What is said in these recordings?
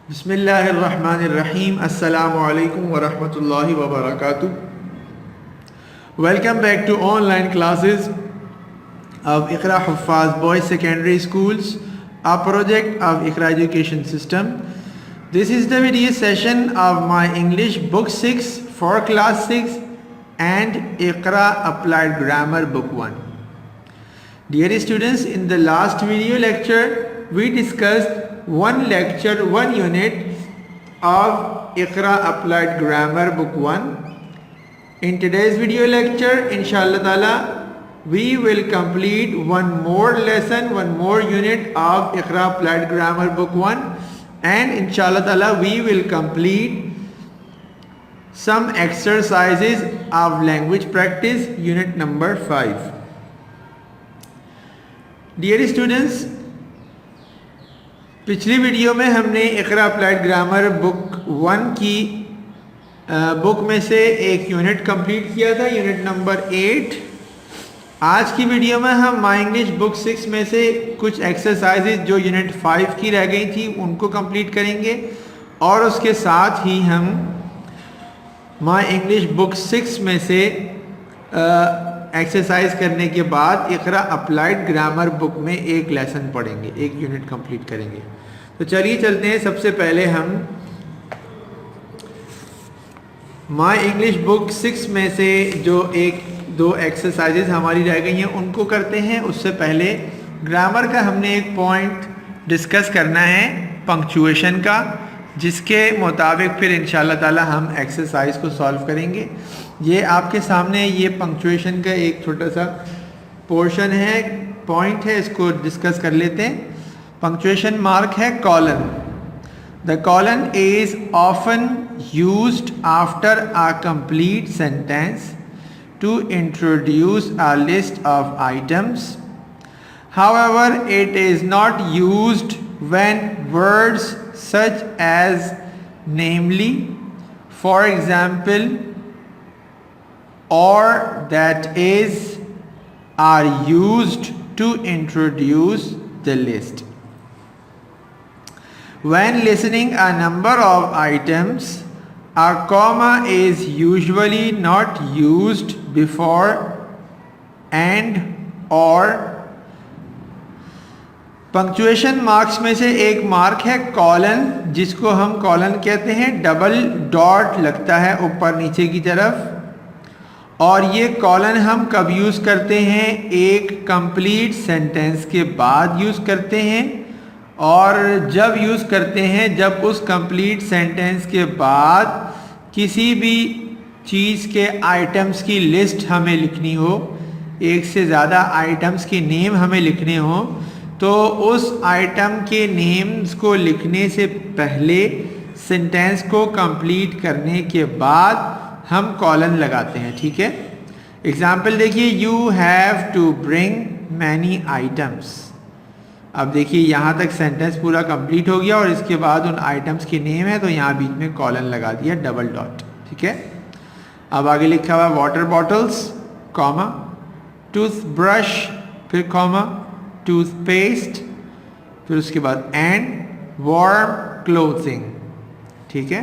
बिस्मिल्लाहिर्रहमानिर्रहीम अस्सलामु अलैकुम वरहमतुल्लाहि वबरकातुह. Welcome back to online classes of Iqra Huffaz Boys Secondary Schools, a project of Iqra Education System. This is the video session of my English Book 6 for Class 6 and Iqra Applied Grammar Book 1. Dear students, in the last video lecture, we discussed one lecture, one unit of Iqra Applied Grammar Book 1. In today's video lecture, inshallah ta'ala, we will complete one more lesson, one more unit of Iqra Applied Grammar Book 1, and inshallah ta'ala we will complete some exercises of language practice unit number 5. Dear students, पिछली video में हमने इकरा applied grammar book 1 की book में से एक unit complete किया था, unit number 8. आज की वीडियो में हम माई इंग्लिश बुक 6 में से कुछ एक्सरसाइजेज जो यूनिट 5 की रह गई थी उनको कंप्लीट करेंगे, और उसके साथ ही हम माई इंग्लिश बुक 6 में से एक्सरसाइज करने के बाद इकरा अप्लाइड ग्रामर बुक में एक लेसन पढ़ेंगे, एक यूनिट कंप्लीट करेंगे. तो चलिए चलते हैं. सबसे पहले हम माई इंग्लिश बुक 6 में से जो एक दो एक्सरसाइजेज हमारी रह गई हैं उनको करते हैं. उससे पहले ग्रामर का हमने एक पॉइंट डिस्कस करना है, पंक्चुएशन का, जिसके मुताबिक फिर इंशाल्लाह ताला हम एक्सरसाइज को सॉल्व करेंगे. ये आपके सामने ये पंक्चुएशन का एक छोटा सा पोर्शन है, पॉइंट है, इसको डिस्कस कर लेते हैं. पंक्चुएशन मार्क है colon. The colon is often used after a complete sentence to introduce a list of items. However it is not used when words such as namely, for example, or that is are used to introduce the list. When listing a number of items, a comma is usually not used before and or. Punctuation marks में से एक mark है colon, जिसको हम colon कहते हैं. Double dot लगता है ऊपर नीचे की तरफ, और ये कॉलन हम कब यूज़ करते हैं? एक कंप्लीट सेंटेंस के बाद यूज़ करते हैं. और जब यूज़ करते हैं जब उस कंप्लीट सेंटेंस के बाद किसी भी चीज़ के आइटम्स की लिस्ट हमें लिखनी हो, एक से ज़्यादा आइटम्स की नेम हमें लिखने हो, तो उस आइटम के नेम्स को लिखने से पहले सेंटेंस को कंप्लीट करने के बाद हम कॉलन लगाते हैं. ठीक है. एग्जाम्पल देखिए, you have to bring many items. अब देखिए यहाँ तक सेंटेंस पूरा कंप्लीट हो गया और इसके बाद उन आइटम्स की नेम है, तो यहाँ बीच में कॉलन लगा दिया, डबल डॉट. ठीक है. अब आगे लिखा हुआ वाटर बॉटल्स, कॉमा, टूथब्रश, फिर कॉमा, टूथपेस्ट, फिर उसके बाद एंड वार्म क्लोथिंग. ठीक है.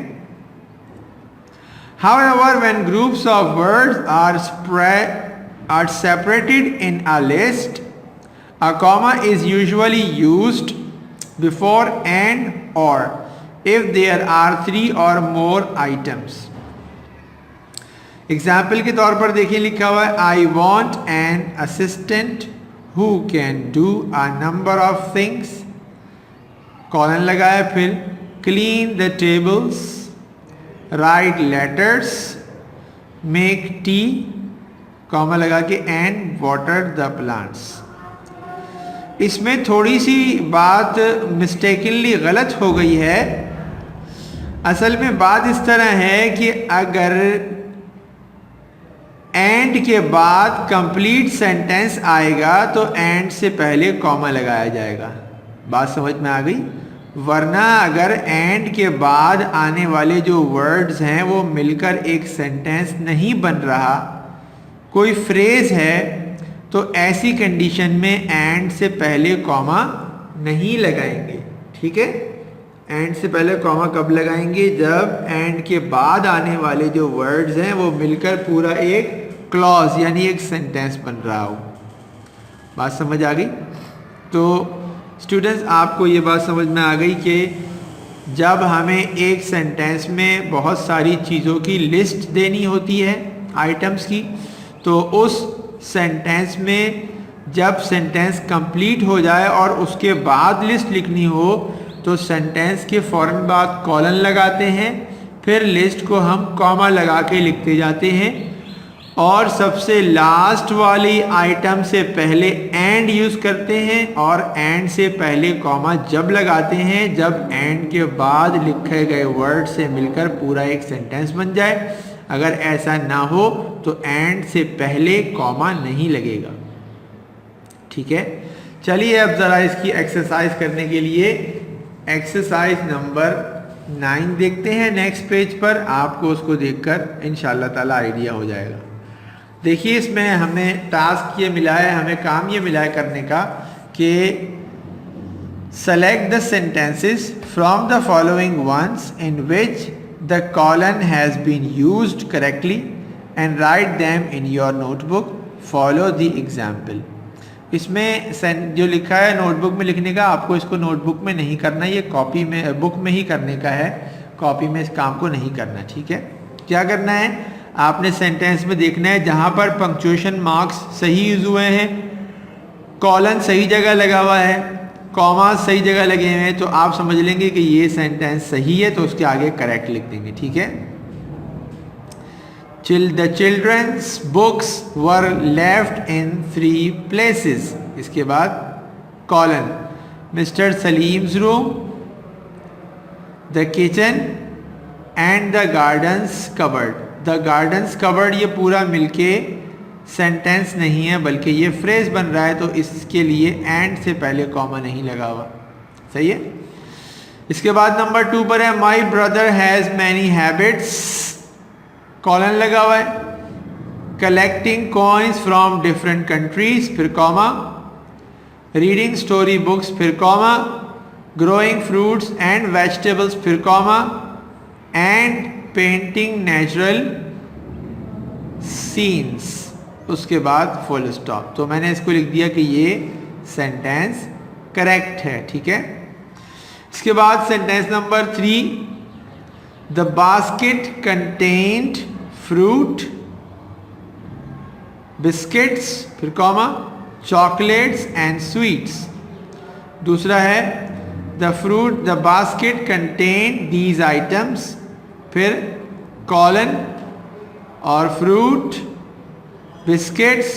However, when groups of words are separated in a list, a comma is usually used before and or if there are 3 or more items. Example के तौर पर देखिए लिखा हुआ है, I want an assistant who can do a number of things. Colon लगाया, फिर clean the tables, write letters, make tea, comma लगा के and water the plants. इसमें थोड़ी सी बात मिस्टेकनली गलत हो गई है. असल में बात इस तरह है कि अगर एंड के बाद कंप्लीट सेंटेंस आएगा तो एंड से पहले कॉमा लगाया जाएगा. बात समझ में आ गई? वरना अगर एंड के बाद आने वाले जो वर्ड्स हैं वो मिलकर एक सेंटेंस नहीं बन रहा, कोई फ्रेज है, तो ऐसी कंडीशन में एंड से पहले कॉमा नहीं लगाएंगे. ठीक है. एंड से पहले कॉमा कब लगाएंगे? जब एंड के बाद आने वाले जो वर्ड्स हैं वो मिलकर पूरा एक क्लॉज यानी एक सेंटेंस बन रहा हो। बात समझ आ गई? तो स्टूडेंट्स, आपको ये बात समझ में आ गई कि जब हमें एक सेंटेंस में बहुत सारी चीज़ों की लिस्ट देनी होती है, आइटम्स की, तो उस सेंटेंस में जब सेंटेंस कंप्लीट हो जाए और उसके बाद लिस्ट लिखनी हो तो सेंटेंस के फ़ौरन बाद कॉलन लगाते हैं, फिर लिस्ट को हम कॉमा लगा के लिखते जाते हैं और सबसे लास्ट वाली आइटम से पहले एंड यूज़ करते हैं और एंड से पहले कॉमा जब लगाते हैं जब एंड के बाद लिखे गए वर्ड से मिलकर पूरा एक सेंटेंस बन जाए। अगर ऐसा ना हो तो एंड से पहले कॉमा नहीं लगेगा। ठीक है, चलिए अब ज़रा इसकी एक्सरसाइज करने के लिए एक्सरसाइज नंबर 9 देखते हैं नेक्स्ट पेज पर। आपको उसको देखकर इंशाल्लाह ताला आइडिया हो जाएगा। देखिए, इसमें हमें टास्क ये मिला है, हमें काम ये मिला है करने का कि select the sentences from the following ones in which the colon has been used correctly and write them in your notebook. Follow the example. इसमें जो लिखा है नोटबुक में लिखने का, आपको इसको नोटबुक में नहीं करना, ये कॉपी में बुक में ही करने का है, कॉपी में इस काम को नहीं करना। ठीक है, क्या करना है, आपने सेंटेंस में देखना है जहाँ पर पंक्चुएशन मार्क्स सही यूज़ हुए हैं, कॉलन सही जगह लगा हुआ है, कॉमा सही जगह लगे हुए हैं, तो आप समझ लेंगे कि ये सेंटेंस सही है, तो उसके आगे करेक्ट लिख देंगे। ठीक है, The children's books were left in 3 places. इसके बाद colon, Mr. Salim's room, the kitchen and the gardens cupboard. The gardens cupboard ये पूरा मिलके सेंटेंस नहीं है बल्कि ये फ्रेज बन रहा है, तो इसके लिए एंड से पहले कॉमा नहीं लगा हुआ। सही है। इसके बाद नंबर 2 पर है My brother has many habits, colon लगा हुआ है, collecting coins from different countries, फिर कॉमा, रीडिंग स्टोरी बुक्स, फिर comma, growing fruits and vegetables, फिर comma, and painting natural scenes, उसके बाद फुल स्टॉप। तो मैंने इसको लिख दिया कि ये सेंटेंस करेक्ट है। ठीक है, इसके बाद sentence number 3, the basket contained fruit, biscuits, फिर कॉमा, चॉकलेट्स एंड स्वीट्स। दूसरा है the basket contained these items, फिर कॉलन और fruit, biscuits,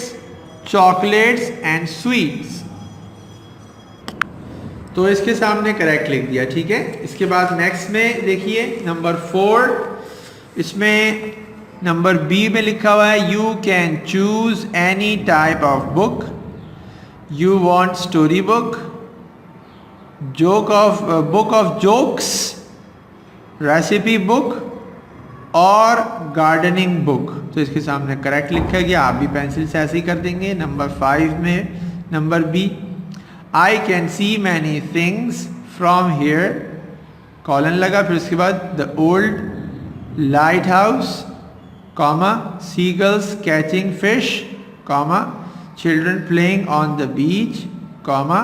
chocolates and sweets. तो इसके सामने करेक्ट लिख दिया। ठीक है, इसके बाद नेक्स्ट में देखिए नंबर 4, इसमें नंबर बी में लिखा हुआ है you can choose any type of book, you want story book, book of jokes, recipe book और गार्डनिंग बुक। तो इसके सामने करेक्ट लिखा गया, आप भी पेंसिल से ऐसे ही कर देंगे। नंबर 5 में number B, I can see many things from here, colon लगा, फिर उसके बाद the old lighthouse, comma, seagulls catching fish, comma, children playing on the beach, comma,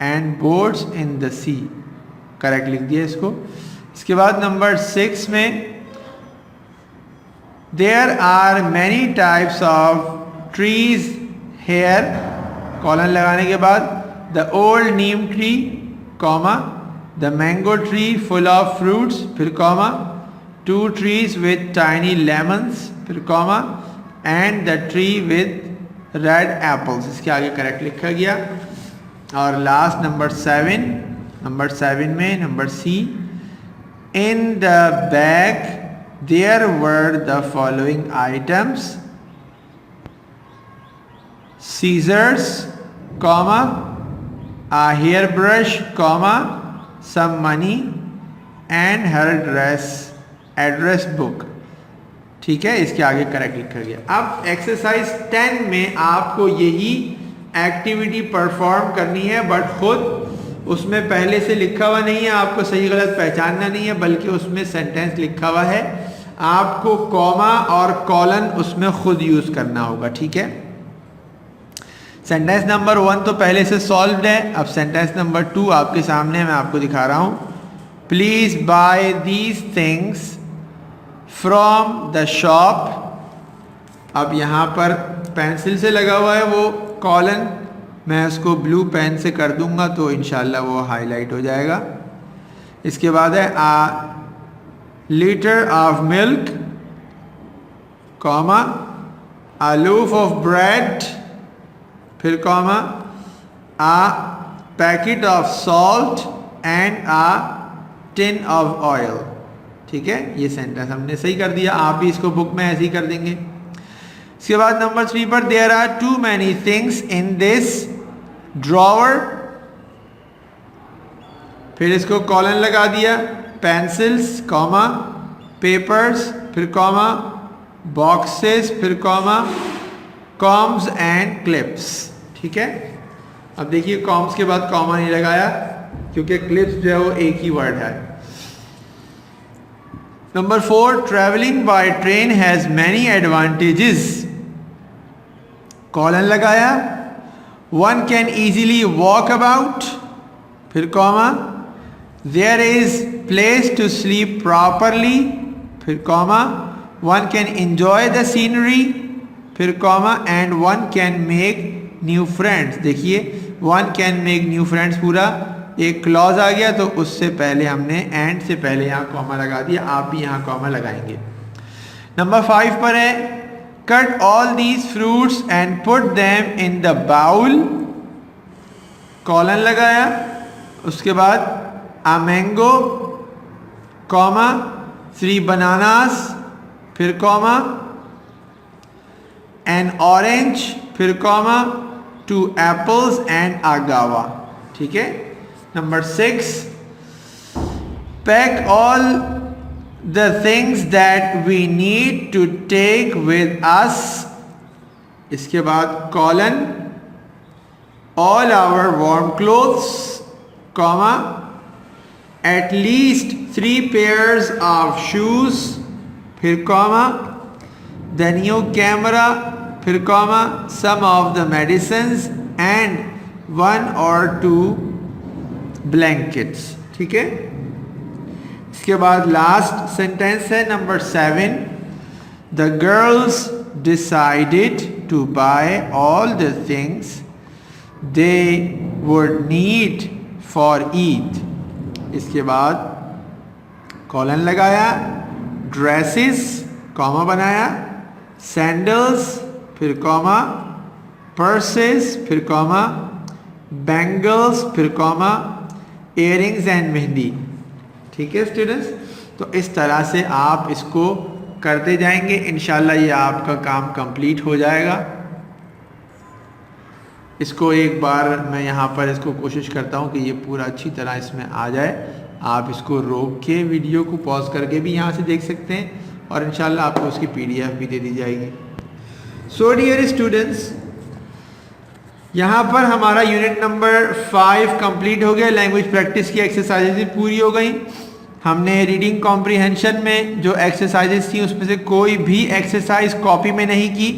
and boats in the sea. Correct लिख दिया इसको। इसके बाद number 6 में there are many types of trees here, colon लगाने के बाद the old neem tree, comma, the mango tree full of fruits, फिर comma, 2 trees with tiny lemons, फिर comma, and the tree with red apples। इसके आगे correct लिखा गया। और लास्ट नंबर 7 में number C, in the bag there were the following items, scissors, comma, a hair brush, comma, some money and her address book. ठीक है, इसके आगे करेक्ट लिखा गया। अब एक्सरसाइज 10 में आपको यही एक्टिविटी परफॉर्म करनी है, बट खुद उसमें पहले से लिखा हुआ नहीं है, आपको सही गलत पहचानना नहीं है, बल्कि उसमें सेंटेंस लिखा हुआ है, आपको कॉमा और कॉलन उसमें खुद यूज करना होगा, ठीक है। सेंटेंस नंबर 1 तो पहले से सॉल्व्ड है। अब सेंटेंस नंबर 2 आपके सामने मैं आपको दिखा रहा हूं। Please buy these things from the shop. अब यहां पर पेंसिल से लगा हुआ है वो कॉलन, मैं उसको ब्लू पेन से कर दूंगा तो इंशाल्लाह वो हाईलाइट हो जाएगा। इसके बाद है litre of milk, comma, a loaf of bread, फिर comma, a packet of salt and a tin of oil। ठीक है, ये सेंटेंस हमने सही कर दिया, आप भी इसको बुक में ऐसे ही कर देंगे। इसके बाद नंबर 3 पर there are too many things in this drawer, फिर इसको कॉलन लगा दिया, पेंसिल्स, कॉमा, पेपर्स, फिर कॉमा, बॉक्सेस, फिर कॉमा, कॉम्स एंड क्लिप्स। ठीक है, अब देखिए कॉम्स के बाद कॉमा नहीं लगाया क्योंकि क्लिप्स जो है वो एक ही वर्ड है। Number 4, travelling by train has many advantages, colon लगाया, one can easily walk about, फिर comma, there is place to sleep properly, फिर comma, one can enjoy the scenery, फिर comma, and one can make new friends. देखिए one can make new friends पूरा एक clause आ गया, तो उससे पहले हमने एंड से पहले यहाँ कॉमा लगा दिया, आप भी यहाँ कॉमा लगाएंगे। नंबर 5 पर है cut all these fruits and put them in the bowl, colon लगाया, उसके बाद a mango, कॉमा, 3 bananas, फिर कॉमा, an orange, फिर comma, 2 apples and a guava। ठीक है। Number 6, pack all the things that we need to take with us, इसके बाद colon, all our warm clothes, comma, at least 3 pairs of shoes, फिर comma, the new camera, फिर comma, some of the medicines and 1 or 2 blankets। ठीक है, इसके बाद last sentence है number 7, the girls decided to buy all the things they would need for Eid। इसके बाद colon लगाया, ड्रेसेस, कॉमा बनाया, सैंडल्स, फिर कॉमा, पर्सेस, फिर कॉमा, बैंगल्स, फिर कॉमा, इयररिंग्स एंड मेहंदी। ठीक है स्टूडेंट्स, तो इस तरह से आप इसको करते जाएंगे, इंशाल्लाह ये आपका काम कंप्लीट हो जाएगा। इसको एक बार मैं यहाँ पर इसको कोशिश करता हूँ कि ये पूरा अच्छी तरह इसमें आ जाए। आप इसको रोक के वीडियो को पॉज करके भी यहाँ से देख सकते हैं और इंशाल्लाह आपको उसकी PDF भी दे दी जाएगी। सो डियर स्टूडेंट्स, यहाँ पर हमारा यूनिट नंबर 5 कंप्लीट हो गया। लैंग्वेज प्रैक्टिस की एक्सरसाइजेज भी पूरी हो गई। हमने रीडिंग कॉम्प्रीहेंशन में जो एक्सरसाइजेज थी उसमें से कोई भी एक्सरसाइज कॉपी में नहीं की,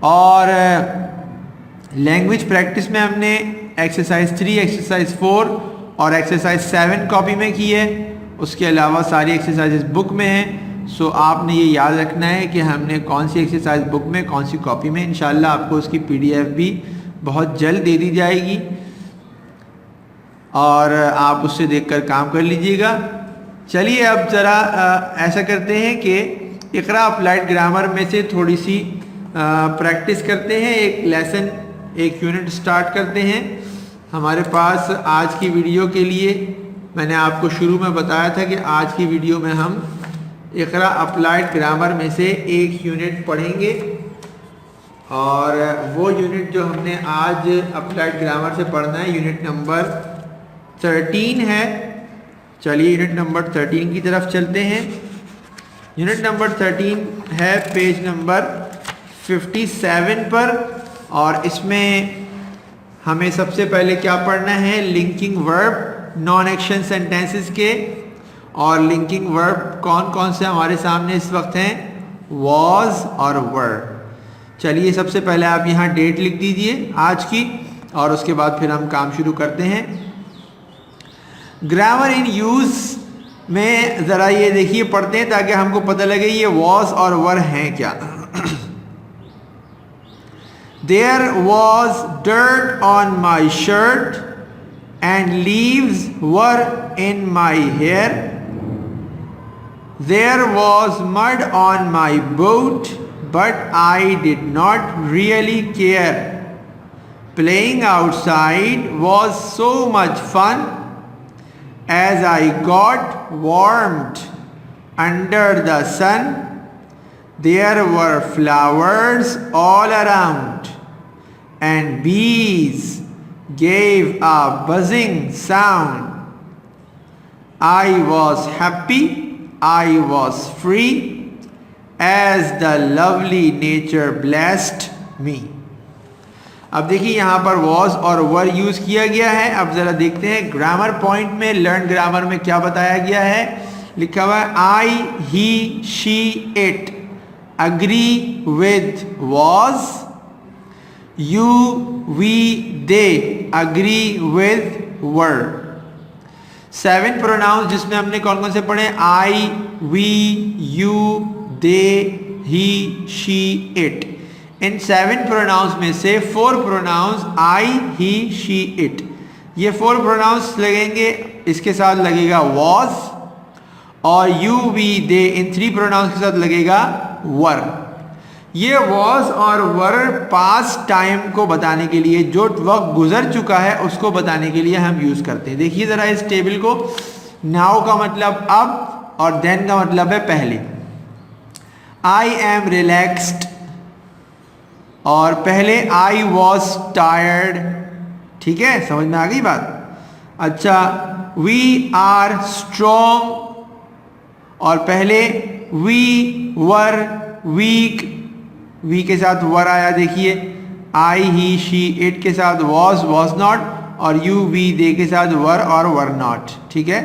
और लैंग्वेज प्रैक्टिस में हमने एक्सरसाइज 3, एक्सरसाइज 4 और एक्सरसाइज 7 कॉपी में की है। उसके अलावा सारी एक्सरसाइजेज बुक में हैं। सो आपने ये याद रखना है कि हमने कौन सी एक्सरसाइज बुक में, कौन सी कॉपी में। इंशाल्लाह आपको उसकी PDF भी बहुत जल्द दे दी जाएगी और आप उससे देखकर काम कर लीजिएगा। चलिए अब ज़रा ऐसा करते हैं कि इकरा अप्लाइड ग्रामर में से थोड़ी सी प्रैक्टिस करते हैं। एक लेसन, एक यूनिट स्टार्ट करते हैं। हमारे पास आज की वीडियो के लिए मैंने आपको शुरू में बताया था कि आज की वीडियो में हम इकरा अप्लाइड ग्रामर में से एक यूनिट पढ़ेंगे, और वो यूनिट जो हमने आज अप्लाइड ग्रामर से पढ़ना है यूनिट नंबर 13 है। चलिए यूनिट नंबर 13 की तरफ चलते हैं। यूनिट नंबर 13 है पेज नंबर 57 पर, और इसमें हमें सबसे पहले क्या पढ़ना है, linking verb non action sentences के। और लिंकिंग वर्ब कौन कौन से हमारे सामने इस वक्त हैं, वॉज और वर। चलिए सबसे पहले आप यहाँ डेट लिख दीजिए आज की, और उसके बाद फिर हम काम शुरू करते हैं। ग्रामर इन यूज में ज़रा ये देखिए पढ़ते हैं ताकि हमको पता लगे ये वॉज और वर हैं क्या। There was dirt on my shirt and leaves were in my hair. There was mud on my boat, but I did not really care. Playing outside was so much fun. As I got warmed under the sun, there were flowers all around, and bees gave a buzzing sound. I was happy, I was free, as the lovely nature blessed me. अब देखिए यहाँ पर was और were use किया गया है। अब जरा देखते हैं ग्रामर पॉइंट में, लर्न ग्रामर में क्या बताया गया है। लिखा हुआ है I, he, she, it agree with was, you, we, they agree with were. 7 pronouns जिसमें हमने कौन कौन से पढ़े, I, we, you, they, he, she, it. इन 7 प्रोनाउंस में से 4 pronouns I, he, she, it, ये 4 प्रोनाउंस लगेंगे, इसके साथ लगेगा वॉज, और यू, वी, दे इन 3 प्रोनाउंस के साथ लगेगा वर। ये वॉज और वर पास्ट टाइम को बताने के लिए, जो वक्त गुजर चुका है उसको बताने के लिए हम यूज करते हैं। देखिए जरा इस टेबल को, नाउ का मतलब अब और देन का मतलब है पहले। आई एम रिलैक्स्ड, और पहले आई वॉज टायर्ड। ठीक है, समझ में आ गई बात। अच्छा, वी आर स्ट्रॉन्ग, और पहले वी वर वीक, वी के साथ वर आया। देखिए आई, ही, शी, इट के साथ वॉज, वॉज नॉट, और यू, वी, दे के साथ वर और वर नॉट। ठीक है,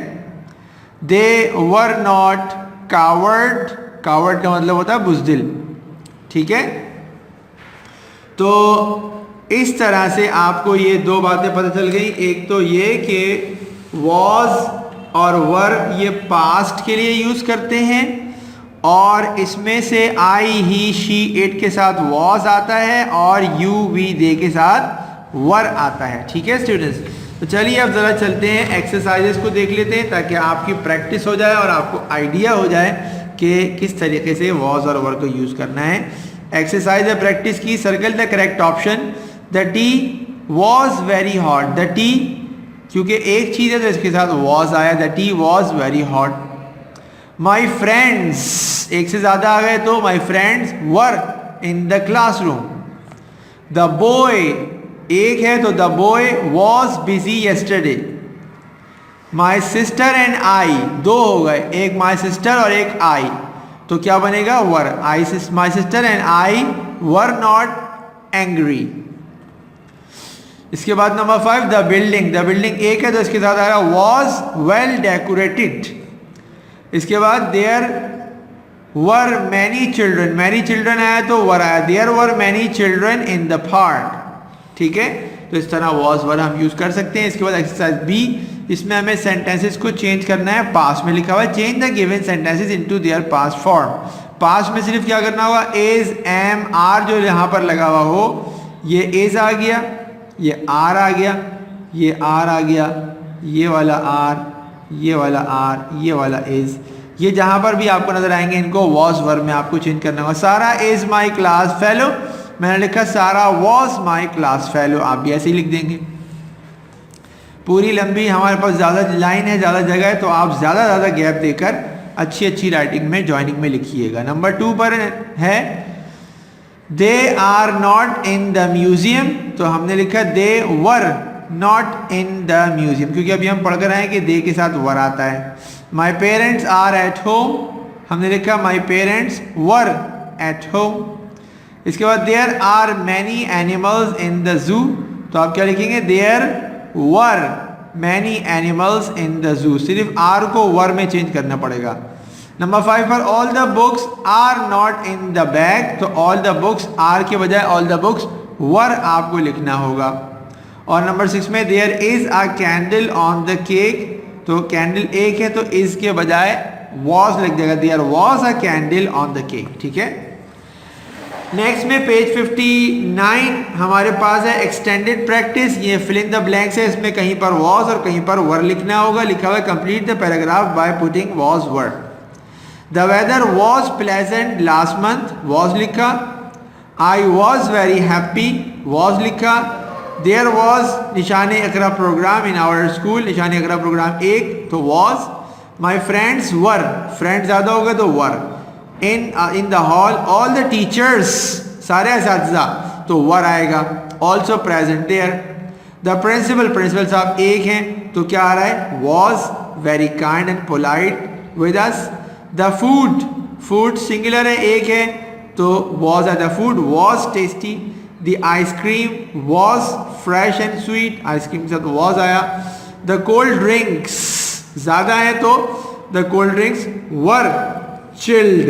दे वर नॉट कावर्ड, कावर्ड का मतलब होता है बुज़दिल। ठीक है, तो इस तरह से आपको ये 2 बातें पता चल गई। एक तो ये कि वॉज और वर ये पास्ट के लिए यूज करते हैं, और इसमें से आई, ही, शी, इट के साथ वॉज आता है, और यू, वी, दे के साथ वर आता है। ठीक है स्टूडेंट्स, तो चलिए अब ज़रा चलते हैं एक्सरसाइजेस को देख लेते हैं, ताकि आपकी प्रैक्टिस हो जाए और आपको आइडिया हो जाए कि किस तरीके से वॉज और वर को यूज़ करना है। एक्सरसाइज है प्रैक्टिस की। Circle the correct option. The tea was very hot, the T क्योंकि एक चीज़ है तो इसके साथ वॉज आया, the tea was very hot. My friends, एक से ज़्यादा आ गए तो माई friends were in the classroom. The boy, एक है तो the boy was busy yesterday. My sister and आई, 2 हो गए, एक माई सिस्टर और एक आई, तो क्या बनेगा were. I, my sister and I were not angry. इसके बाद number 5, the building, the building एक है तो इसके साथ आ रहा वॉज वेल डेकोरेटेड। इसके बाद there were many children, many children आया तो वर आया, there were many children in the park. ठीक है, तो इस तरह वॉज वर हम यूज कर सकते हैं। इसके बाद एक्सरसाइज बी, इसमें हमें सेंटेंसेस को चेंज करना है। पास्ट में लिखा हुआ है change the given sentences into their past form. Past में सिर्फ क्या करना होगा, इज, एम, आर जो यहाँ पर लगा हुआ हो, ये इज आ गया, ये आर आ गया, ये आर आ गया, ये वाला आर, ये वाला आर, ये वाला इज, ये जहाँ पर भी आपको नजर आएंगे इनको वॉज वर में आपको चेंज करना होगा। सारा इज माई क्लास फेलो, मैंने लिखा सारा वॉज माई क्लास फेलो, आप भी ऐसे ही लिख देंगे। पूरी लंबी हमारे पास ज़्यादा लाइन है, ज़्यादा जगह है, तो आप ज़्यादा गैप देकर अच्छी अच्छी राइटिंग में जॉइनिंग में लिखिएगा। नंबर 2 पर है they are not in the museum, तो हमने लिखा they were not in the museum, क्योंकि अभी हम पढ़ कर आए कि दे के साथ वर आता है। My parents are at home, हमने लिखा my parents were at home. इसके बाद there are many animals in the zoo, तो आप क्या लिखेंगे, there were many animals in the zoo, सिर्फ आर को वर में चेंज करना पड़ेगा। नंबर 5 पर all the books are not in the bag, तो ऑल द बुक्स आर के बजाय ऑल द बुक्स वर आपको लिखना होगा। और नंबर 6 में there is a candle on the cake, तो कैंडल एक है तो इज के बजाय वॉज लिख देगा, there was a candle on the cake. ठीक है, नेक्स्ट में पेज 59 हमारे पास है एक्सटेंडेड प्रैक्टिस, ये फिल इन द ब्लैंक्स है, इसमें कहीं पर वॉज और कहीं पर वर लिखना होगा। लिखा हुआ है complete the paragraph by putting was were. The weather was pleasant last month, was लिखा। I was very happy, was लिखा। There was Nishan Iqra program in our school, Nishan Iqra program एक तो was. My friends were, friend ज़्यादा होगा तो were. In the hall all the teachers, सारे असातिज़ा तो वर आएगा। Also present there. The principal, principal साहब एक हैं तो क्या आ रहा है, was very kind and polite with us. The food, food singular है एक है तो वॉज है, the food was tasty. The ice cream was fresh and sweet, ice cream के साथ वॉज आया। द कोल्ड ड्रिंक्स ज़्यादा है तो the cold drinks were chilled.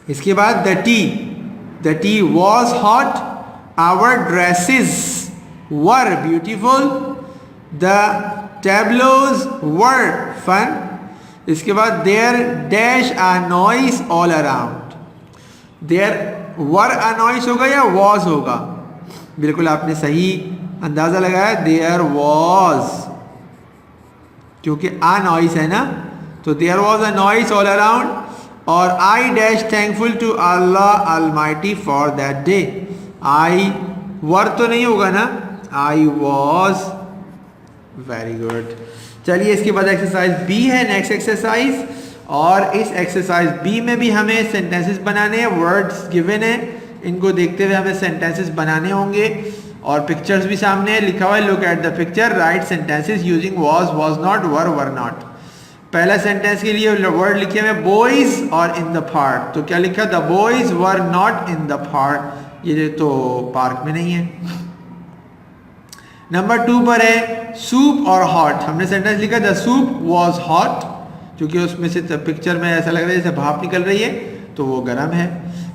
इसके बाद the tea was hot. Our dresses were beautiful. The tableaux were fun. इसके बाद there dash a noise all around, there were a noise होगा या वॉज होगा, बिल्कुल आपने सही अंदाजा लगाया, देयर वॉज, क्योंकि आ नॉइस है ना, तो there was a noise all around. और I dash thankful to Allah almighty for that day, I were तो नहीं होगा ना, आई वॉज। Very good. चलिए इसके बाद एक्सरसाइज बी है नेक्स्ट एक्सरसाइज, और इस एक्सरसाइज बी में भी हमें सेंटेंसेस बनाने हैं, वर्ड्स गिवन है, इनको देखते हुए हमें सेंटेंसेस बनाने होंगे। और पिक्चर्स भी सामने है, लिखा हुआ है look at the picture, right sentences using was, was not, were not. पहला सेंटेंस के लिए वर्ड लिखे हुए बॉयज और इन द पार्क, तो क्या लिखा, the boys were not in the park, ये तो पार्क में नहीं है। नंबर 2 पर है सूप और हॉट, हमने सेंटेंस लिखा द सूप वॉज हॉट, क्योंकि उसमें से पिक्चर में ऐसा लग रहा है जैसे भाप निकल रही है तो वो गर्म है।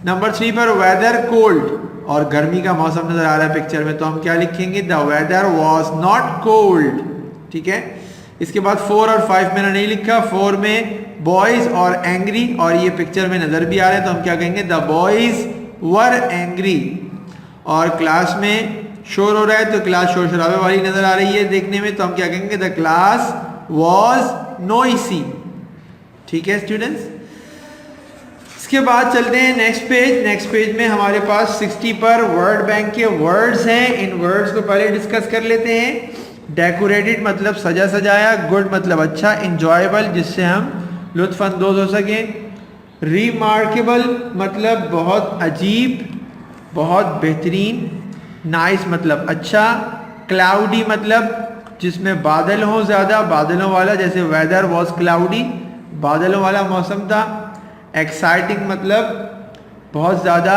नंबर 3 पर वेदर कोल्ड, और गर्मी का मौसम नजर आ रहा है पिक्चर में, तो हम क्या लिखेंगे, the weather was not cold. ठीक है, इसके बाद 4 और 5 मैंने नहीं लिखा, 4 में बॉयज और एंग्री, और ये पिक्चर में नजर भी आ रहा है तो हम क्या कहेंगे, द बॉयज वर एंग्री। और क्लास में शोर हो रहा है तो क्लास शोर शराबे वाली नजर आ रही है देखने में, तो हम क्या कहेंगे, द क्लास वॉज नॉइसी। ठीक है स्टूडेंट्स, इसके बाद चलते हैं नेक्स्ट पेज। नेक्स्ट पेज में हमारे पास 60 पर वर्ड बैंक के वर्ड्स हैं, इन वर्ड्स को पहले डिस्कस कर लेते हैं। डेकोरेटेड मतलब सजा सजाया, गुड मतलब अच्छा, इंजॉयबल जिससे हम लुत्फानंदोज हो सकें, रिमार्केबल मतलब बहुत अजीब, बहुत बेहतरीन, नाइस मतलब अच्छा, क्लाउडी मतलब जिसमें बादल हो ज़्यादा, बादलों वाला, जैसे वेदर वॉज क्लाउडी, बादलों वाला मौसम था। एक्साइटिंग मतलब बहुत ज़्यादा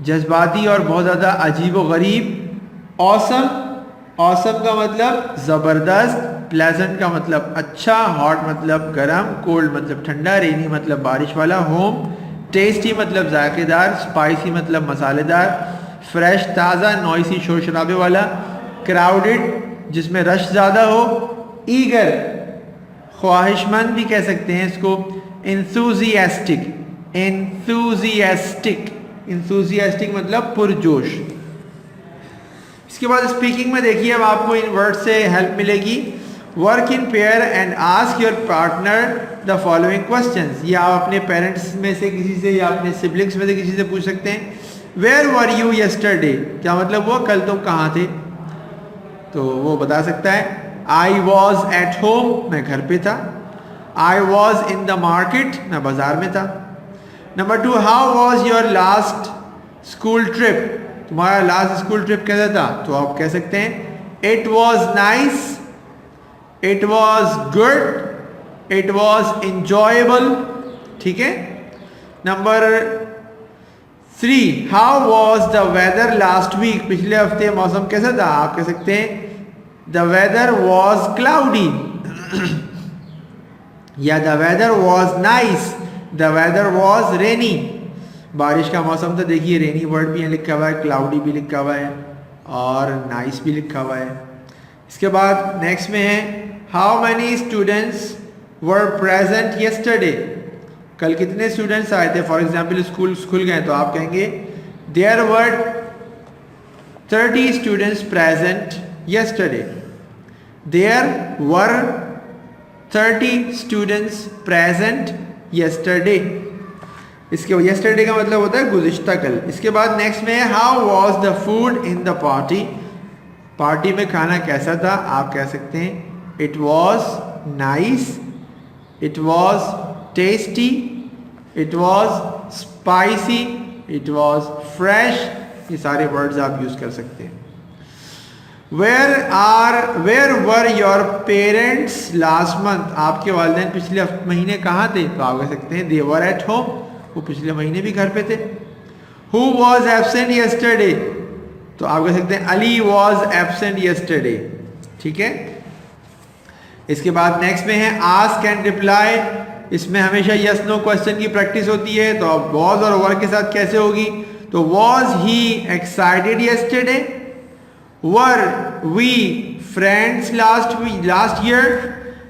जज्बाती और बहुत ज़्यादा अजीब व गरीब। ऑसम, ऑसम का मतलब ज़बरदस्त, प्लेजेंट का मतलब अच्छा, हॉट मतलब गर्म, कोल्ड मतलब ठंडा, रेनी मतलब बारिश वाला, होम, टेस्टी मतलब जायकेदार, स्पाइसी मतलब मसालेदार, फ्रेश ताज़ा, नॉइसी शोर शराबे वाला, क्राउडेड जिसमें रश ज़्यादा हो, ईगर ख्वाहिशमंद भी कह सकते हैं इसको, इंथुजियास्टिक, इंथुजियास्टिक, इंथुजियास्टिक मतलब पुरजोश। इसके बाद स्पीकिंग में देखिए अब आपको इन वर्ड से हेल्प मिलेगी। Work in pair and ask your partner the following questions, ये आप अपने पेरेंट्स में से किसी से या अपने सिबलिंग्स में से किसी से पूछ सकते हैं। वेयर वर यू यस्टरडे, क्या मतलब वो कल तुम कहाँ थे, तो वो बता सकता है। आई वॉज एट होम, मैं घर पे था। I was in the market, मैं बाजार में था। Number 2, how was your last school trip, तुम्हारा लास्ट स्कूल ट्रिप कैसा था, तो आप कह सकते हैं it was nice, it was good, it was enjoyable. ठीक है। Number 3. How was the weather last week? पिछले हफ्ते मौसम कैसा था? आप कह सकते हैं द वेदर वॉज क्लाउडी या the weather was nice, the weather was रेनी. बारिश का मौसम था. देखिए रेनी वर्ड भी यहाँ लिखा हुआ है, क्लाउडी भी लिखा हुआ है और नाइस भी लिखा हुआ है. इसके बाद नेक्स्ट में है how many students were present yesterday? कल कितने स्टूडेंट्स आए थे? फॉर एग्जाम्पल स्कूल खुल गए तो आप कहेंगे there were 30 students present yesterday. There were 30 students present yesterday. इसके येस्टरडे का मतलब होता है गुज़िश्ता कल. इसके बाद नेक्स्ट में है how was the food in the party? Party में खाना कैसा था? आप कह सकते हैं it was nice, it was tasty, it was spicy, it was fresh. ये सारे वर्ड्स आप यूज कर सकते हैं. Where were your parents last month? आपके वालिदैन पिछले महीने कहाँ थे? तो आप कह सकते हैं दे वर एट होम. वो पिछले महीने भी घर पे थे. Who was absent yesterday? तो आप कह सकते हैं अली वॉज एब्सेंट येस्टरडे. ठीक है. इसके बाद नेक्स्ट में है आस्क एंड रिप्लाई. इसमें हमेशा यस नो क्वेश्चन की प्रैक्टिस होती है. तो अब वॉज और वर के साथ कैसे होगी? तो was he excited yesterday? Were we friends last year?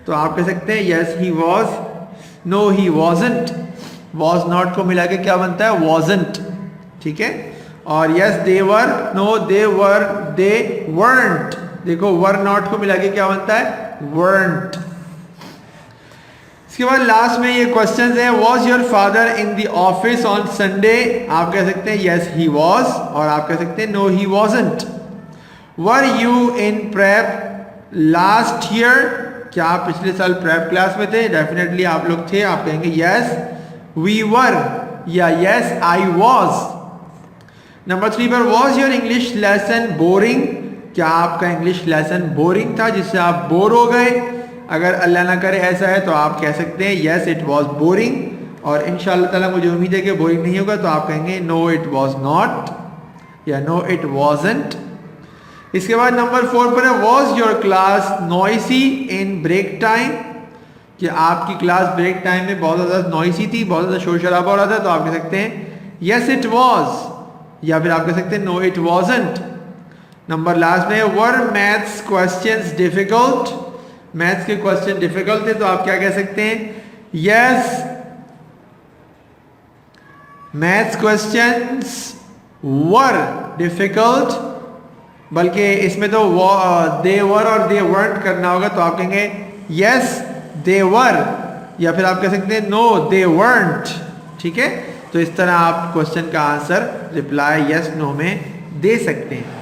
तो आप कह सकते हैं yes he was, no he wasn't. Was not को मिला के क्या बनता है? वॉजंट. ठीक है. और yes they were, no they were, they weren't. देखो वर नॉट को मिला के क्या बनता है? वर्ंट. इसके बाद लास्ट में ये क्वेश्चन है was your father in the office on Sunday? आप कह सकते हैं यस ही वॉज और आप कह सकते हैं no he wasn't. Were you in prep last year? क्या आप पिछले साल प्रेप क्लास में थे? डेफिनेटली आप लोग थे. आप कहेंगे यस वी वर या यस आई वॉज. नंबर 3 पर was your English lesson boring? क्या आपका इंग्लिश लेसन बोरिंग था जिससे आप बोर हो गए? अगर अल्लाह ना करे ऐसा है तो आप कह सकते हैं यस इट वॉज बोरिंग. और इंशाअल्लाह ताला मुझे उम्मीद है कि बोरिंग नहीं होगा. तो आप कहेंगे नो इट वॉज नॉट या नो इट वॉजंट. इसके बाद नंबर 4 पर है was your class noisy in break time? कि आपकी क्लास ब्रेक टाइम में बहुत ज़्यादा नॉइसी थी, बहुत ज़्यादा शोर शराबा हो रहा था. तो आप कह सकते हैं यस इट वॉज या फिर आप कह सकते हैं no it wasn't. Number last में were maths questions difficult? Maths के क्वेश्चन डिफिकल्ट थे तो आप क्या कह सकते हैं? Yes maths questions were difficult. बल्कि इसमें तो दे वर और दे वर्ंट करना होगा. तो आप कहेंगे यस दे वर या फिर आप कह सकते हैं नो दे वर्ंट. ठीक है. तो इस तरह आप क्वेश्चन का आंसर रिप्लाई यस नो में दे सकते हैं.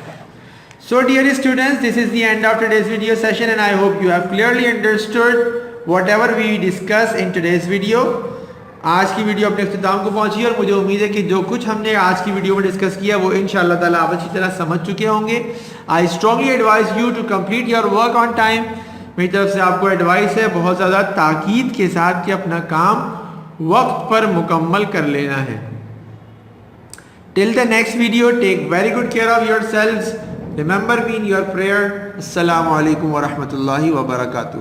So dear students, this is the end of today's video session and I hope you have clearly understood whatever we discussed in today's video. आज की वीडियो अपने इख्तिताम को पहुंची और मुझे उम्मीद है कि जो कुछ हमने आज की वीडियो में डिस्कस किया वो इंशाअल्लाह ताला आप अच्छी तरह समझ चुके होंगे. I strongly advise you to complete your work on time. मेरी तरफ से आपको एडवाइस है बहुत ज़्यादा ताकीद के साथ कि अपना काम वक्त पर मुकम्मल कर लेना है. Till the next video take very good care of yourselves. Remember me in your prayer. Assalamu alaikum wa rahmatullahi wa barakatuh.